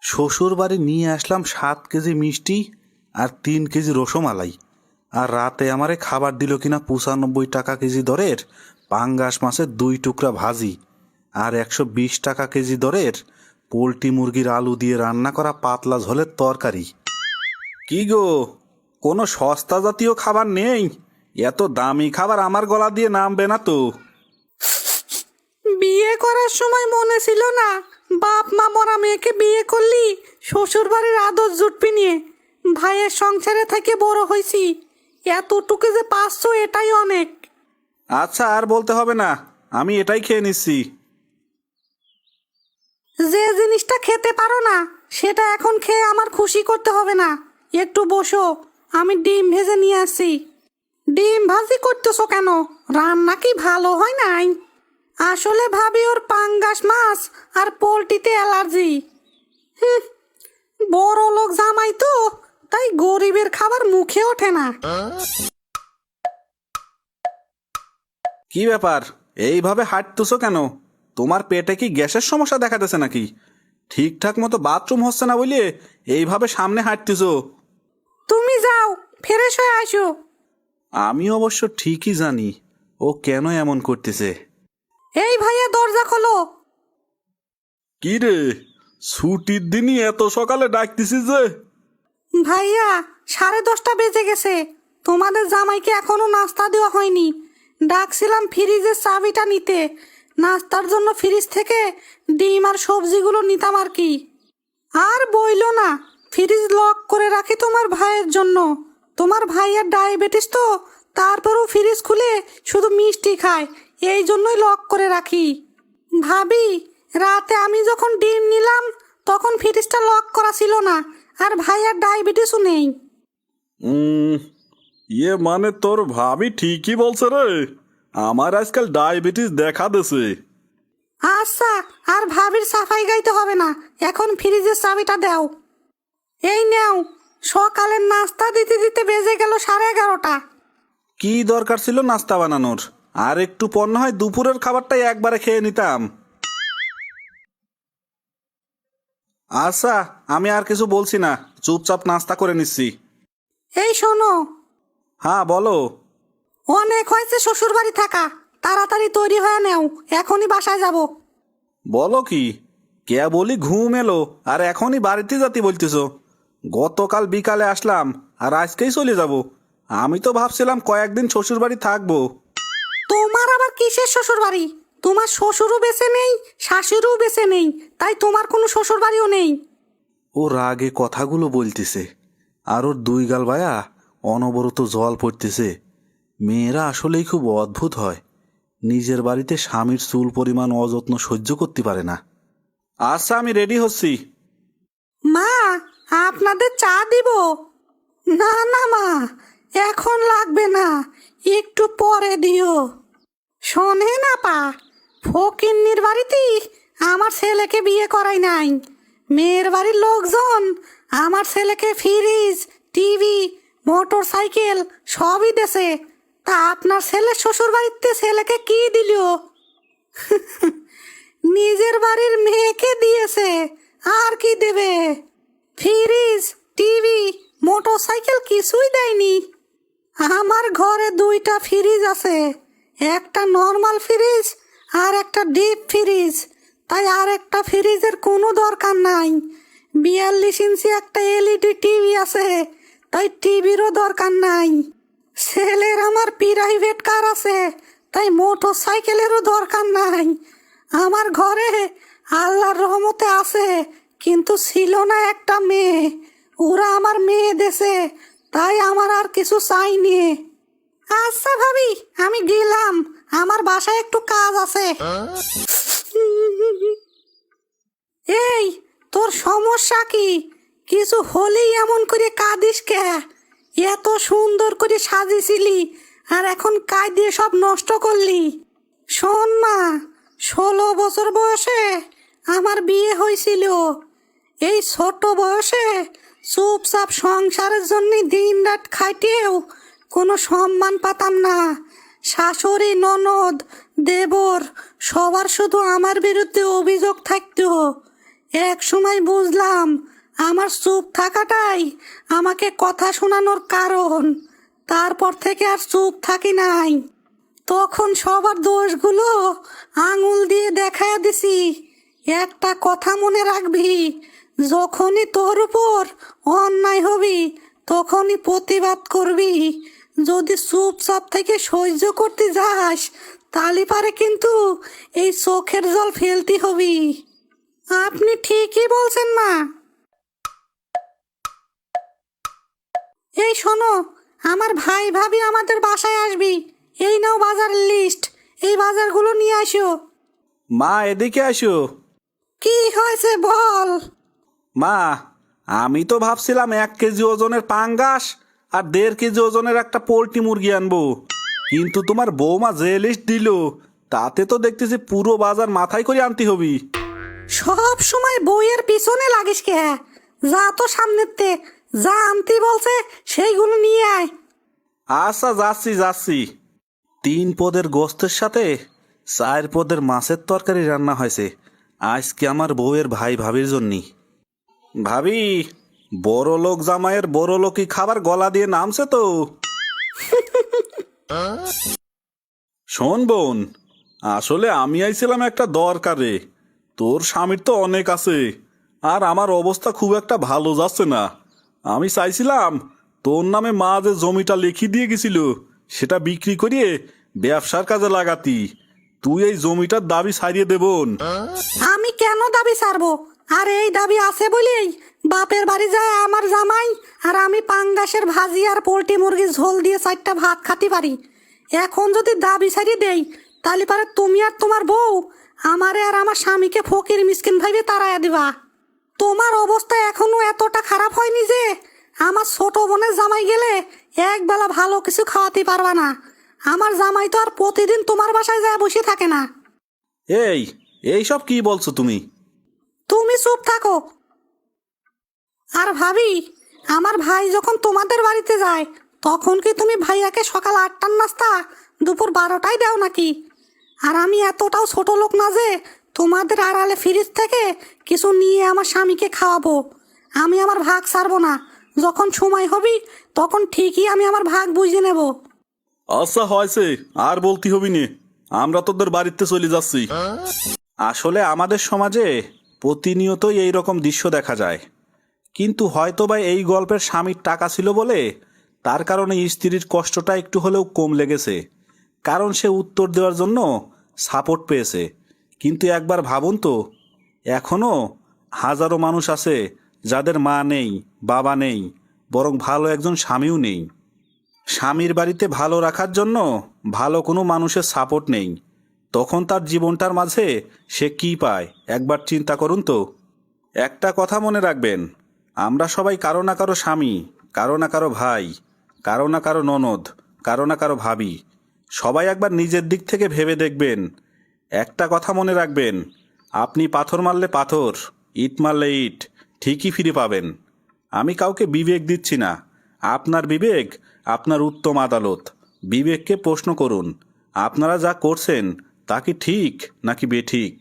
শ্বশুর বাড়ি নিয়ে আসলাম 7 কেজি মিষ্টি আর 3 কেজি রসমালাই। আর রাতে আমারে খাবার দিল কিনা 95 টাকা কেজি দরের পাঙ্গাস মাছের 2 টুকরা ভাজি আর 120 টাকা কেজি দরের পোলট্রি মুরগির আলু দিয়ে রান্না করা পাতলা ঝোলের তরকারি। কি গো, কোনো সস্তা জাতীয় খাবার নেই? এত দামি খাবার আমার গলা দিয়ে নামবে না তো। বিয়ে করার সময় মনে ছিল না বাপ মা মরা মেয়েকে বিয়ে করলি শ্বশুর বাড়ির আদর জুটবি নিয়ে? ভাইয়ের সংসারে থেকে বড় হয়েছি, এতটুকু যে পাচ্ছ এটাই অনেক। আচ্ছা, আর বলতে হবে না, আমি এটাই খেয়ে নিচ্ছি। যে জিনিসটা খেতে পারো না সেটা এখন খেয়ে আমার খুশি করতে হবে না। একটু বসো, আমি ডিম ভেজে নিয়ে আসছি। ডিম ভাজি করতেছো কেন? রান্না কি ভালো হয় নাই? আসলে ভাবি ওর পাঙ্গাস মাছ আর পোলট্রিতে অ্যালার্জি। বড় লোক জামাই তো, তাই গরিবের খাবার মুখে ওঠে না। কি ব্যাপার, এইভাবে হাঁটতেছো কেন? তোমার পেটে কি গ্যাসের সমস্যা দেখা দিয়েছে নাকি? ঠিকঠাক মতো বাথরুম হচ্ছে না বলিয়ে এইভাবে সামনে হাঁটতেছো। তুমি যাও, ফ্রেশ হয়ে আসো। আমি অবশ্য ঠিকই জানি ও কেন এমন করতেছে। এই ভাইয়া, দরজা খোলো। কি রে, ছুটির দিনই এত সকালে ডাকতেছিস যে? ভাইয়া, 10:30 বেজে গেছে, তোমাদের জামাইকে এখনো নাস্তা দেওয়া হয়নি। ডাকছিলাম ফ্রিজের চাবিটা নিতে, নাস্তার জন্য ফ্রিজ থেকে ডিম আর সবজিগুলো নিতাম আর কি। আর বইলো না, ফ্রিজ লক করে রাখি তোমার ভাইয়ের জন্য। তোমার ভাইয়ের ডায়াবেটিস তো, তারপরেও ফ্রিজ খুলে শুধু মিষ্টি খায়, এই জন্যই লক করে রাখি। ভাবি, রাতে আমি যখন ডিম নিলাম তখন ফ্রিজটা লক করা ছিল না, আর ভাইয়ার ডায়াবেটিসও নেই। মানে তোর ভাবি ঠিকই বলছে রে, আমার আজকাল ডায়াবেটিস দেখা দিছে। আচ্ছা, আর ভাবির সাফাই গাইতে হবে না, এখন ফ্রিজের চাবিটা দাও। এই নাও, সকালের নাস্তা দিতে দিতে বেজে গেল 11:30। কি দরকার ছিল নাস্তা বানানোর? আর একটু পর না হয় দুপুরের খাবারটাই একবারে খেয়ে নিতাম। আচ্ছা, আমি আর কিছু বলছি না, চুপচাপ নাস্তা করে নিচ্ছি। এই শোনো, হ্যাঁ বলো। অনেক হয়েছে শ্বশুর বাড়ি থাকা, তাড়াতাড়ি তৈরি হয়ে নেও, এখনই বাসায় যাব। বলো কি, কে বলি ঘুম এলো আর এখনই বাড়িতে যাতি বলতেছ? গতকাল বিকালে আসলাম আর আজকেই চলে যাব। আমি তো ভাবছিলাম কয়েকদিন শ্বশুর বাড়ি থাকবো। তোমার আবার কিসের শ্বশুর বাড়ি? তোমার শ্বশুরও বেঁচে নেই, শাশুড়িও বেঁচে নেই, তাই তোমার কোনো শ্বশুর বাড়িও নেই। ও রাগে কথাগুলো বলতেছে আর ওর 2 গাল বায়া অনবরত জল পড়তেছে। মেয়েরা আসলেই খুব অদ্ভুত হয়, নিজের বাড়িতে স্বামীর চুল পরিমাণ অযত্ন সহ্য করতে পারে না। আচ্ছা, আমি রেডি হচ্ছি। মা, আপনাদের চা দিব? না না মা, এখন লাগবে না, একটু পরে দিও। শোনে না পা, ফকিন্নির বাড়িতেই আমার ছেলেকে বিয়ে করাই নাই। মেয়ের বাড়ির লোকজন আমার ছেলেকে ফ্রিজ, টিভি, মোটর সাইকেল সবই দেছে। তা আপনার ছেলের শ্বশুর বাড়িতে ছেলেকে কি দিল? নিজের বাড়ির মেয়েকে দিয়েছে, আর কি দেবে? ফ্রিজ, টিভি, মোটর সাইকেল কিছুই দেয়নি। আমার ঘরে 2টা ফ্রিজ আছে, একটা নর্মাল ফ্রিজ আর একটা ডিপ ফ্রিজ, তাই আর একটা ফ্রিজের কোনো দরকার নাই। 42 ইঞ্চি একটা এলইডি টিভি আছে, তাই টিভিরও দরকার নাই। ছেলের আমার প্রাইভেট কার আছে, তাই মোটর সাইকেলেরও দরকার নাই। আমার ঘরে আল্লাহর রহমতে আছে, কিন্তু ছিল না একটা মেয়ে, ওরা আমার মেয়ে দেশে, তাই আমার আর কিছু চাইনি। আচ্ছা ভাবি, আমি গেলাম, আমার বাসায় একটু কাজ আছে। এই, তোর সমস্যা কি? কিছু হলেই এমন করে কাঁদিস কে? এত সুন্দর করে সাজিয়েছিলি আর এখন কাঁদিয়ে সব নষ্ট করলি। শোন মা, 16 বছর বয়সে আমার বিয়ে হয়েছিল। এই ছোট বয়সে চুপচাপ সংসারের জন্য দিন রাত খাইতেও কোনো সম্মান পাতাম না। শাশুড়ি, ননদ, দেবর সবার শুধু আমার বিরুদ্ধে অভিযোগ থাকতো। এক সময় বুঝলাম আমার চুপ থাকাটাই আমাকে কথা শোনানোর কারণ। তারপর থেকে আর চুপ থাকি নাই। তখন সবার দোষগুলো আঙুল দিয়ে দেখায়া দিছি। একটা কথা মনে রাখবি, যখনই তোর উপর অন্যায় হবি তখনই প্রতিবাদ করবি। যদি চুপচাপ থেকে সহ্য করতে যাস তাহলে পারে কিন্তু এই চোখের জল ফেলতে হবি। আপনি ঠিকই বলছেন মা। এই শোনো, আমার ভাই ভাবি আমাদের বাসায় আসবি। এই নাও বাজারের লিস্ট, এই বাজারগুলো নিয়ে আসো। মা এদিকে আসো। কি হয়েছে বল। মা, আমি তো ভাবছিলাম 1 কেজি ওজনের পাঙ্গাস আর 1.5 কেজি ওজনের একটা পোলট্রি মুরগি আনবো, কিন্তু তোমার বৌমা যে লিস্ট দিল তাতে তো দেখতেছি পুরো বাজার মাথায় করে আনতে হবি। সব সময় বইয়ের পিছনে লাগিস কে? যা তো সামনেতে, যা আনতে বলছে সেইগুলো নিয়ে আয়। আচ্ছা, যাচ্ছি যাচ্ছি। 3 পদের গোস্তের সাথে 4 পদের মাছের তরকারি রান্না হয়েছে আজকে আমার বউয়ের ভাই ভাবির জন্যে। ভাবি, বড় লোক জামাইয়ের বড় লোকই খাবার গলা দিয়ে নামছে তো। শোন বোন, আসলে আমি আইছিলাম একটা দরকারে। তোর স্বামীর তো অনেক আছে, আর আমার অবস্থা খুব একটা ভালো যাচ্ছে না। আমি চাইছিলাম তোর নামে মা যে জমিটা লিখি দিয়ে গেছিল সেটা বিক্রি করিয়ে ব্যবসার কাজে লাগাতি। তুই এই জমিটার দাবি ছাড়িয়ে দেবন। আমি কেন দাবি ছাড়বো? আর এই দাবি আছে বলেই বাপের বাড়ি যায় আমার জামাই আর আমি পাঙ্গাসের ভাজি আর পোলট্রি মুরগির ঝোল দিয়ে 4টা ভাত খাতে পারি। এখন যদি দাবি ছাড়িয়ে দেই তাহলে পারে তুমি আর তোমার বউ আমারে আর আমার স্বামীকে ফকির মিসকিন ভাবে তাড়াইয়া দিবা। তোমার অবস্থা এখনো এতটা খারাপ হয়নি যে আমার ছোট বোনের জামাই গেলে একবেলা ভালো কিছু খাওয়াতে পারবা না। আমার জামাই তো আর প্রতিদিন তোমার বাসায় যায় বসে থাকে না। এইসব কি বলছো তুমি? তুমি চুপ থাকো। আর ভাবি, আমার ভাই যখন তোমাদের বাড়িতে যায় তখন কি তুমি ভাইয়াকে সকাল 8টার নাস্তা দুপুর 12টায় দাও নাকি? আর আমি এতটাও ছোট লোক না যে তোমাদের আড়ালে ফ্রিজ থেকে কিছু নিয়ে আমার স্বামীকে খাওয়াবো। আমি আমার ভাগ ছাড়বো না। যখন সময় হবি তখন ঠিকই আমি আমার ভাগ বুঝে নেব। আচ্ছা হয়েছে, আর বলতে হবি নে, আমরা তোদের বাড়িতে চলে যাচ্ছি। আসলে আমাদের সমাজে প্রতিনিয়তই এই রকম দৃশ্য দেখা যায়, কিন্তু হয়তো বা এই গল্পের স্বামীর টাকা ছিল বলে তার কারণে স্ত্রীর কষ্টটা একটু হলেও কম লেগেছে, কারণ সে উত্তর দেওয়ার জন্য সাপোর্ট পেয়েছে। কিন্তু একবার ভাবুন তো, এখনও হাজারো মানুষ আছে যাদের মা নেই, বাবা নেই, বরং ভালো একজন স্বামীও নেই। স্বামীর বাড়িতে ভালো রাখার জন্য ভালো কোনো মানুষের সাপোর্ট নেই, তখন তার জীবনটার মাঝে সে কি পায় একবার চিন্তা করুন তো। একটা কথা মনে রাখবেন, আমরা সবাই কারো না কারো স্বামী, কারো না কারো ভাই, কারো না কারো ননদ, কারো না কারো ভাবি। সবাই একবার নিজের দিক থেকে ভেবে দেখবেন। একটা কথা মনে রাখবেন, আপনি পাথর মারলে পাথর, ইট মারলে ইট ঠিকই ফিরে পাবেন। আমি কাউকে বিবেক দিচ্ছি না, আপনার বিবেক আপনার উত্তম আদালত। বিবেককে প্রশ্ন করুন, আপনারা যা করছেন তা কি ঠিক নাকি বেঠিক।